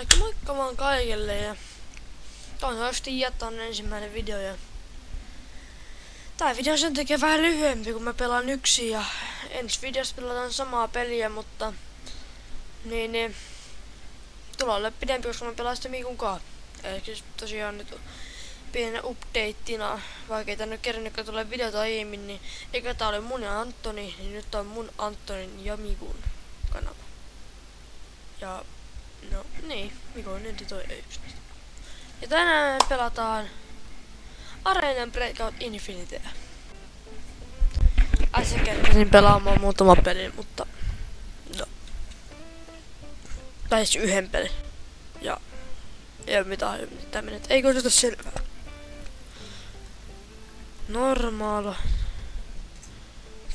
Elikkä moikka vaan kaikille ja toivottavasti jättää ensimmäinen video ja tää video on sen takia vähän lyhyempi kun mä pelaan yksin ja ensi videossa pelataan samaa peliä, mutta niin tulee olla pidempi, koska mä pelaan sitä Mikun. Eli tosiaan nyt pienenä updateina, vaikka ei tänne kerran tulee videota aiemmin, niin eikä tää ole mun ja Antoni, niin nyt on mun, Antonin ja Mikun kanava. Ja no niin, Mikun enti toi yksi. Ja tänään pelataan Arena Breakout Infinityä. Äsken kerkesin pelaamaan muutama pelin, mutta no. Tai siis yhden pelin. Ja ei oo mitään tämmönen, ei kohdata selvää. Normaal.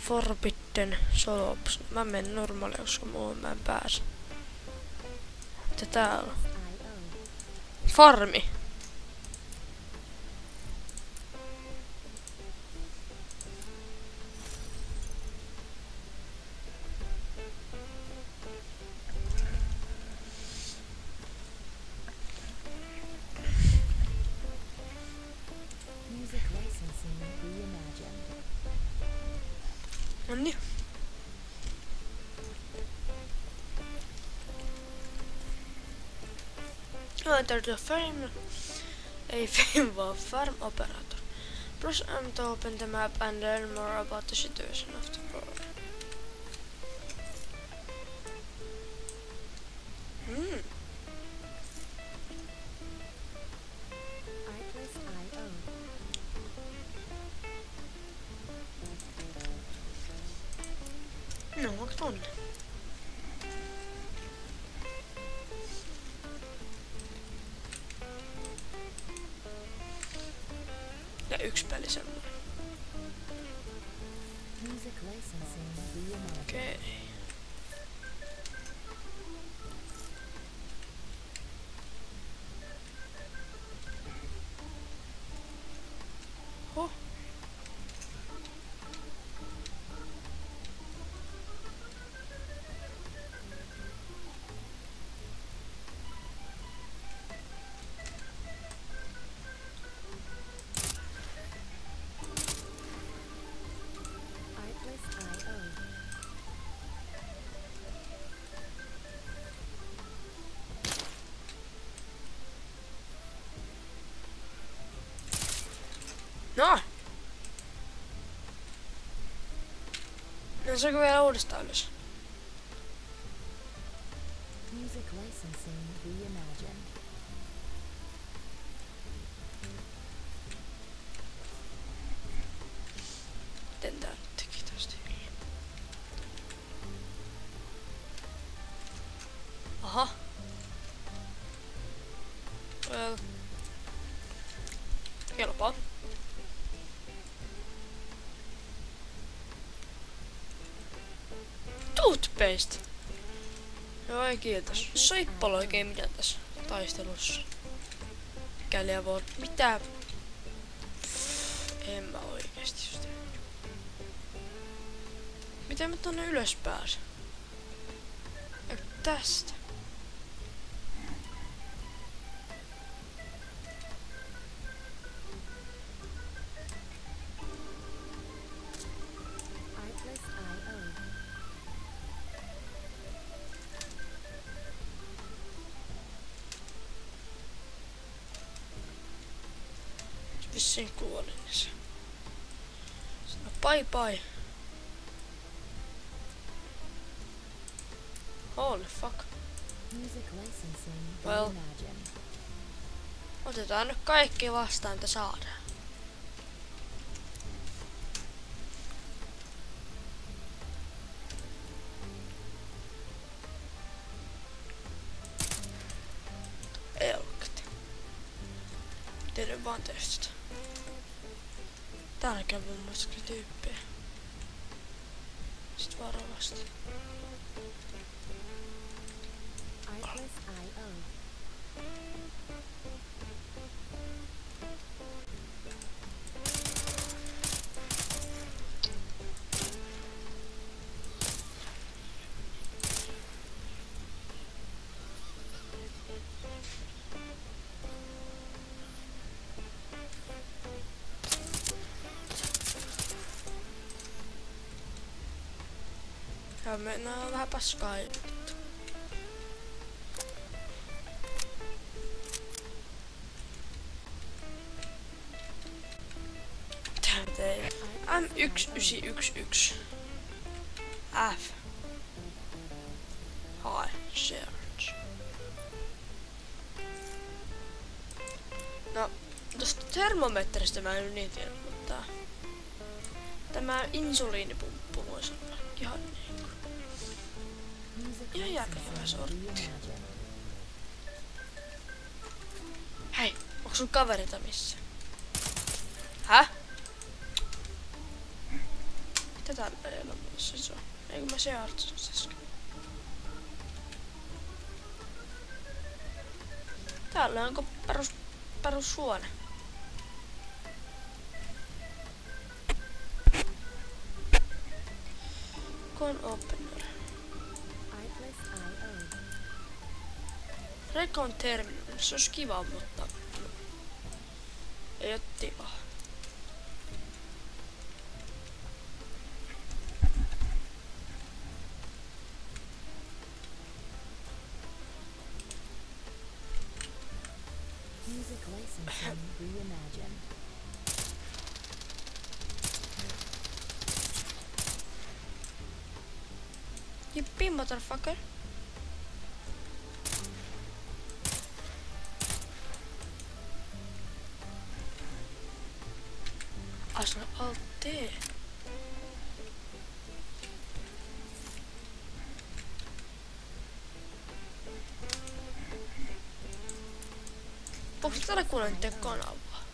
Forbidden solo ops. Mä menen normaalia, koska mä en pääse. Mitä täällä on? Farmi. Noniin. Enter the frame. Ei frame vaan farm operator. Press M to open the map and learn more about the situation of the world. No, onko tonne? Ja yksi peli semmoinen. Okei. Huh. No! No saanko vielä uudestaan ylös? Music licensing reimagined. Miten tää nyt teki tästä? Aha. Kelpaa. Toothpaste. Joo, ei kiitos. Saippalo oikein mitä tässä taistelussa. Mikäli voi. Mitä? En mä oikeesti just. Miten mä tonne ylös pääsen? Eikö tästä? Vissiin kuolin se. Sano bye bye. Holy fuck. Well. Otetaan nyt kaikki vastaan, mitä saadaan. Elkat. Miten vaan testata. Täällä käy muun muassa tyyppejä. Sit varovasti. Nää on vähän paskaa. M1911 F High Search. No, tosta termometristä mä en niin tiedä, mutta tämä insuliinipumppu voisi olla ihan niinku ihan järkevä sortti. Hei, onks sun kaverita missä? Häh? Tätä ei ole missä se on. Eikö mä searchasin äsken? Täällä onko perushuone? Con opener. Recon terminal. Se olisi kiva, mutta ei oo tilaa. Music licensing reimagined. Yippee, motherfucker. Asla Alt D. Onko täällä kuulen kanavaa?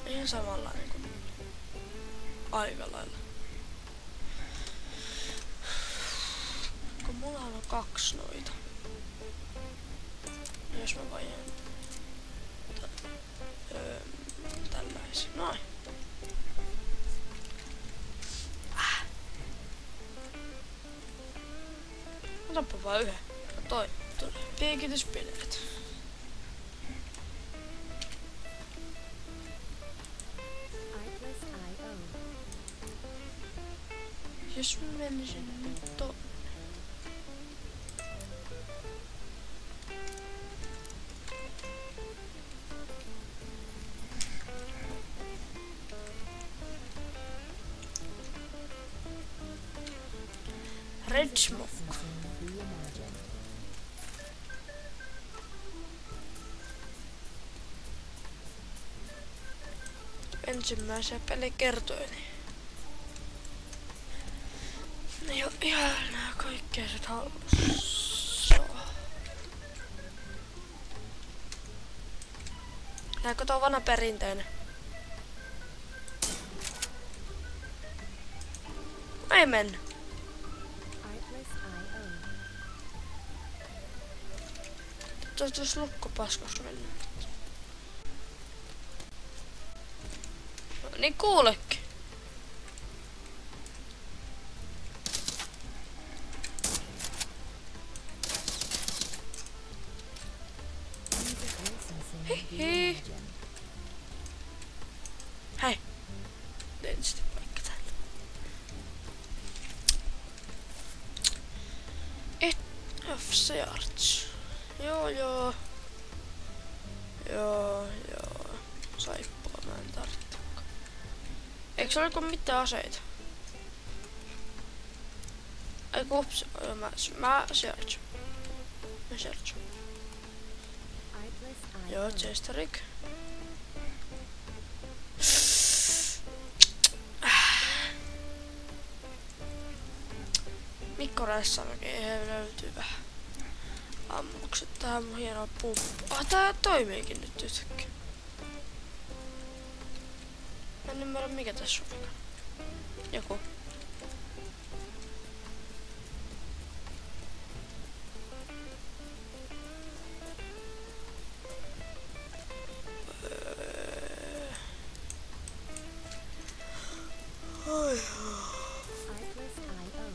Ihan samanlainen kuin aika lailla. Kun mulla on 2 noita. Jos mä vajan tällaisia. Noin. Otapa vaan yhden. No toi. Tulee. Piikityspileet. Jos mä menisin nyt tonne. Red Smoke. Ensimmäisiä pelikertoini. Ne on ihan nää kaikkea sit hallussa. Nääkö tää on vanha perinteinen? Ei menny. Tuossa lukkopaskos mennyt. No niin kuulekin. Hihi. Hei. Tein sitten vaikka täältä. F-Search. Joo. Saippua mä en tarvitsekaan. Eikö se oliko mitään aseita? Ei kups. Mä search. Joo, Chesterik. Mikko Rässämäki löytyy vähän ammukset. Tää on mun hieno pumppu. Tää toimiikin nyt yhtäkkiä. Mä en ymmärrä mikä tässä on. Joku.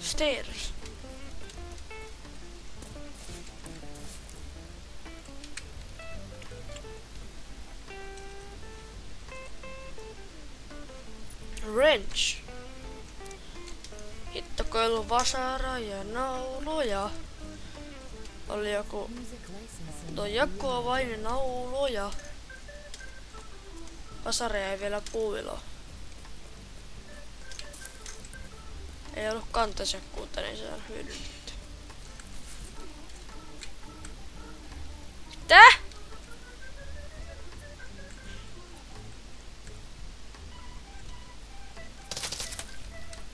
Stairs. French. Hittokoilu vasara ja nauloja. Oli joku... Music licensing Tuo jakoa vain nauloja. Vasaria ei vielä puilo. Ei ollut kantasekkuutta, niin se on hyödynnetty. Tää?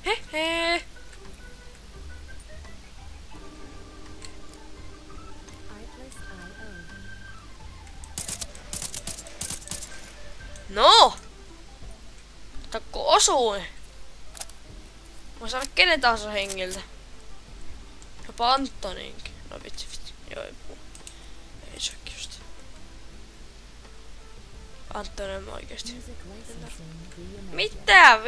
Hehe. Artless.io. No! Takko osui. Mä saada kenen tahansa hengiltä. Jopa Antoninkin. No vitsi. Joo, ei puu. Ei sekin just. Antoni on oikeesti. Music licensing reimagined. Mitä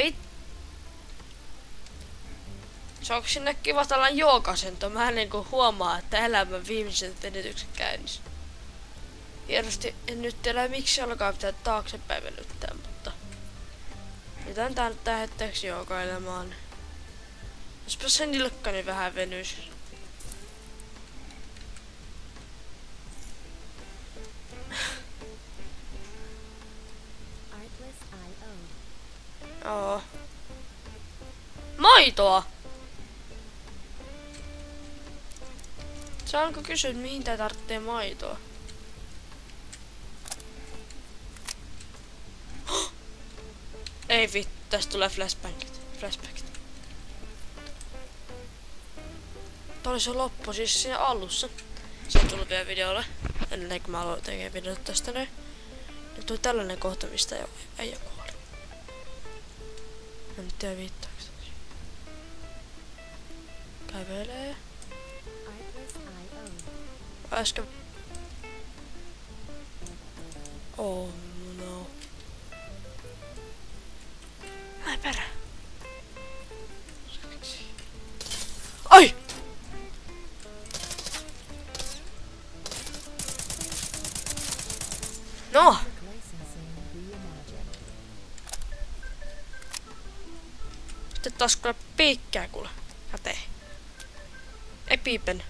onko sinne kiva tällainen jookasento? Mä niinku huomaa, että elämän viimeiset venytykset käynnissä. Hienosti en nyt tiedä miksi alkaa pitää taaksepäin venyttää, mutta... Mitään tää nyt hetkeksi jookailemaan. Jospa se nilkkani vähän venyis. Artless.io. Joo. Maitoa! Saanko kysyä, mihin tää tarvitsee maitoa? Ei vittu, tästä tulee flashbackit. Tää oli se loppu siis siinä alussa. Se on tullut vielä videolle. Ennen kuin mä aloin tekemään videota tästä näin. Nyt tuli tällainen kohta, mistä ei kuoli. Mä nyt tiedä viittaako se. Kävelee. Artless.io. Äsken... Oh no. Ai perä. Ai! No! Music licensing reimagined. Sitten taas kuule piikkää kuule. Käteen. Epipen.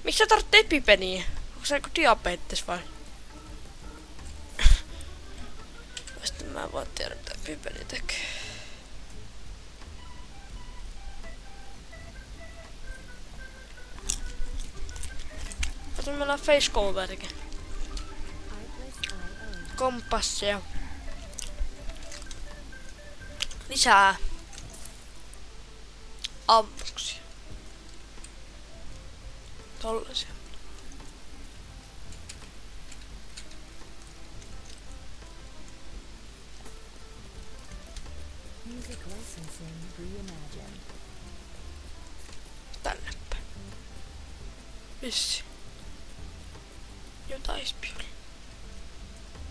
Miksi sä tarvitset epipeniä? Onko se joku diabetes vai? Sitten mä en vaan tiedä mitä epipeni tekee. Mutta meillä on face coverkin. Artless.io. Kompassia. Lisää. Ammuksia. Tollasia. Music licensing reimagined. Tänne päin. Vissi. Jotain spiolla.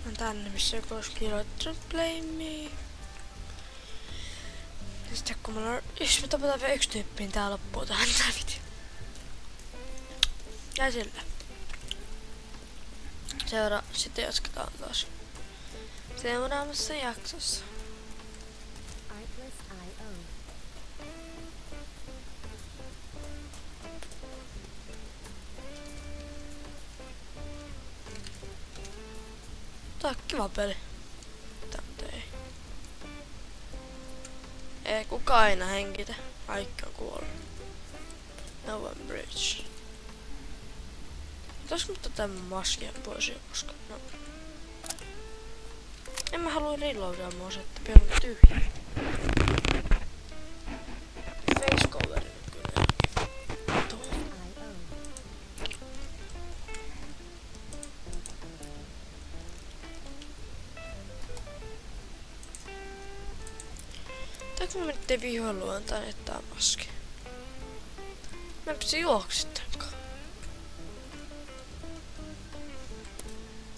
On tänne missä joku olisi kirjoittanut play me. Ja sitten kun mulla on... Jos me tapataan vielä yksi tyyppi, niin tää loppuu tähän tää video. Ja sillä. Sitten jatketaan taas seuraavassa jaksossa. Artless.io. Tää on kiva peli. Tää ei. Ei kukaan aina hengitä. Kaikki on kuollut. No one bridge. Pitäisikö mutta tämän maskia pois jo, koska no... En mä halua reloadaa mua se, että pian on tyhjä. Face coveri nyt kyllä. Tuo. Tai kun mä nyt ei vihoin luontaan, että tää on maski. Mä en pysy juoksittenkaan.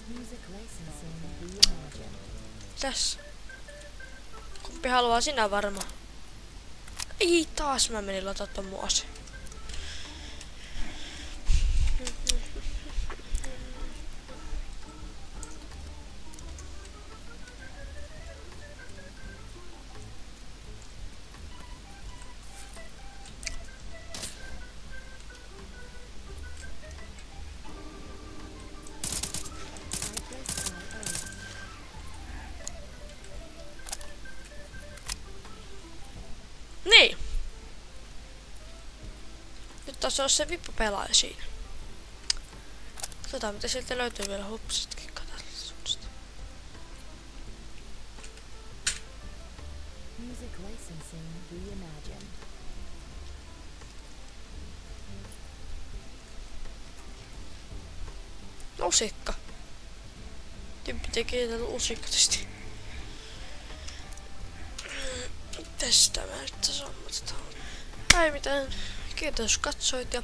Music licensing reimagined. Tässä. Kumpi haluaa sinä varmaan? Ei, taas mä menin lataa ton mun aseen. Niin. Nyt taas on se vippupelaaja siinä. Katsotaan mitä sieltä löytyy vielä hupsitkin. Katsotaan suunnasta. Music licensing reimagined. Lusikka. Tyyppi tekee tällä lusikkasti. Tästä mä nyt sammutetaan. Ei mitään. Kiitos katsoit ja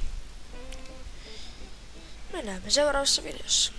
me näemme seuraavassa videossa.